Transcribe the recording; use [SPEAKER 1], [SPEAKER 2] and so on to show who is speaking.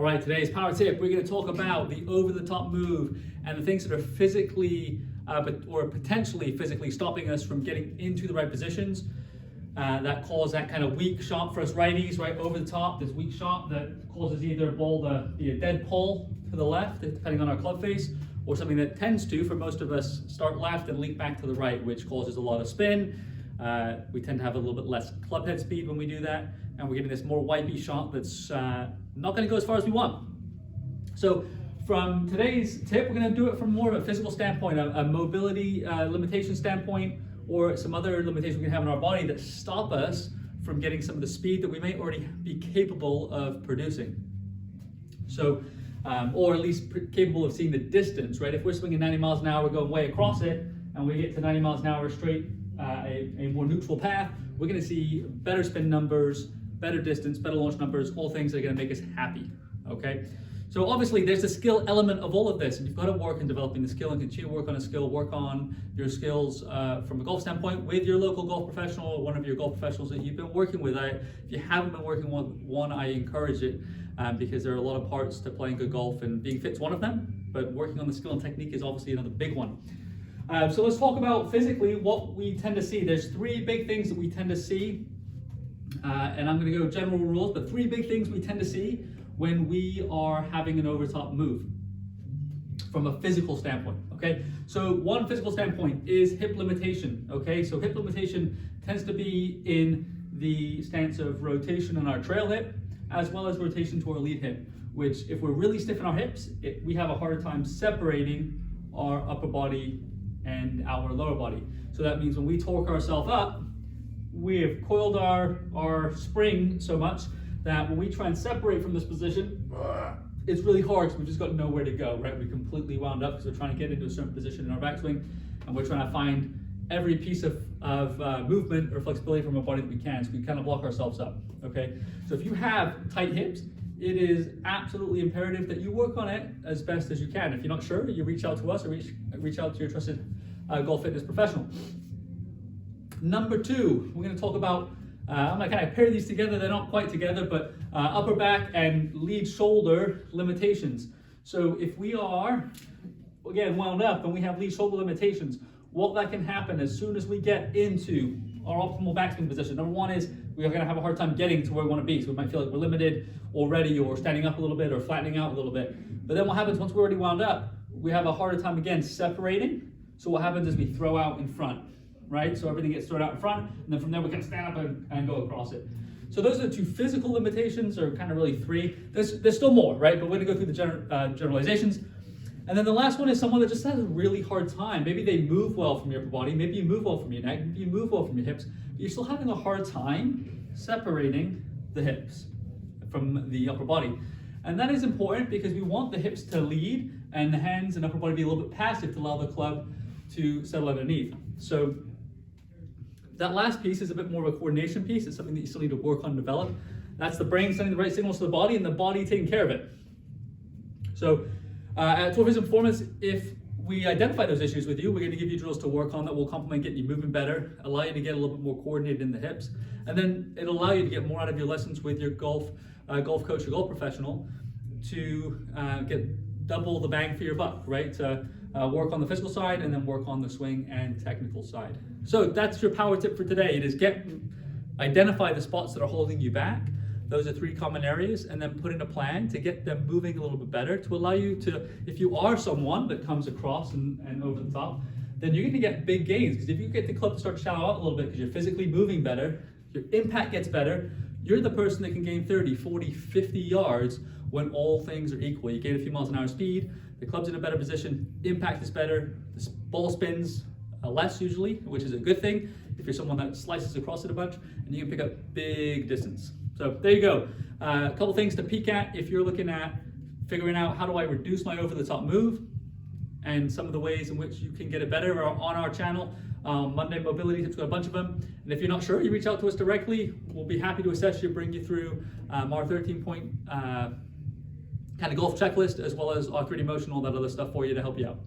[SPEAKER 1] All right, today's power tip, we're going to talk about the over-the-top move and the things that are physically or potentially physically stopping us from getting into the right positions that cause that kind of weak shot for us righties, right over the top, this weak shot that causes either a ball to be a dead pull to the left, depending on our club face, or something that tends to, for most of us, start left and leak back to the right, which causes a lot of spin. We tend to have a little bit less club head speed when we do that, and we're getting this more wipey shot that's not going to go as far as we want. So from today's tip, we're going to do it from more of a physical standpoint, a mobility limitation standpoint, or some other limitations we can have in our body that stop us from getting some of the speed that we may already be capable of producing. So, or at least capable of seeing the distance, right? If we're swinging 90 miles an hour, we're going way across it, and we get to 90 miles an hour straight, a more neutral path, we're going to see better spin numbers, better distance, better launch numbers, all things that are going to make us happy, okay? So obviously there's a skill element of all of this, and you've got to work in developing the skill and continue to work on a skill, work on your skills from a golf standpoint with your local golf professional or one of your golf professionals that you've been working with. If you haven't been working with one, I encourage it because there are a lot of parts to playing good golf, and being fit's one of them, but working on the skill and technique is obviously another big one. So let's talk about physically what we tend to see. There's three big things that we tend to see, and I'm going to go general rules, but three big things we tend to see when we are having an over-top move from a physical standpoint, okay? So one physical standpoint is hip limitation, okay? So hip limitation tends to be in the stance of rotation on our trail hip, as well as rotation to our lead hip, which if we're really stiff in our hips, we have a harder time separating our upper body and our lower body. So that means when we torque ourselves up, we have coiled our spring so much that when we try and separate from this position, it's really hard because we've just got nowhere to go, right? We're completely wound up because we're trying to get into a certain position in our backswing, and we're trying to find every piece of movement or flexibility from our body that we can, so we kind of block ourselves up, okay? So if you have tight hips, it is absolutely imperative that you work on it as best as you can. If you're not sure, you reach out to us or reach out to your trusted golf fitness professional. Number two, we're going to talk about, I'm going to kind of pair these together, they're not quite together, but upper back and lead shoulder limitations. So if we are, again, wound up and we have lead shoulder limitations, what that can happen as soon as we get into our optimal backswing position. Number one is we're going to have a hard time getting to where we want to be. So we might feel like we're limited already, or standing up a little bit, or flattening out a little bit. But then what happens once we're already wound up, we have a harder time again separating. So what happens is we throw out in front, right? So everything gets thrown out in front, and then from there we can stand up and go across it. So those are the two physical limitations, or kind of really three. There's still more, right? But we're going to go through the generalizations. And then the last one is someone that just has a really hard time. Maybe they move well from your upper body, maybe you move well from your neck, maybe you move well from your hips, but you're still having a hard time separating the hips from the upper body. And that is important because we want the hips to lead and the hands and upper body to be a little bit passive to allow the club to settle underneath. So that last piece is a bit more of a coordination piece. It's something that you still need to work on and develop. That's the brain sending the right signals to the body and the body taking care of it. So at Tour Vision Performance, if we identify those issues with you, we're going to give you drills to work on that will complement getting you moving better, allow you to get a little bit more coordinated in the hips, and then it'll allow you to get more out of your lessons with your golf coach or golf professional to get double the bang for your buck, right? Work on the physical side and then work on the swing and technical side. So that's your power tip for today. It is identify the spots that are holding you back. Those are three common areas, and then put in a plan to get them moving a little bit better to allow you to, if you are someone that comes across and over the top, then you're going to get big gains, because if you get the club to start to shallow out a little bit because you're physically moving better, your impact gets better, you're the person that can gain 30, 40, 50 yards when all things are equal. You gain a few miles an hour speed, the club's in a better position, impact is better, the ball spins less usually, which is a good thing if you're someone that slices across it a bunch, and you can pick up big distance. So there you go. A couple things to peek at if you're looking at figuring out how do I reduce my over-the-top move, and some of the ways in which you can get it better are on our channel. Monday Mobility Tips, got a bunch of them. And if you're not sure, you reach out to us directly. We'll be happy to assess you, bring you through our 13-point kind of golf checklist, as well as our 3D motion, all that other stuff for you to help you out.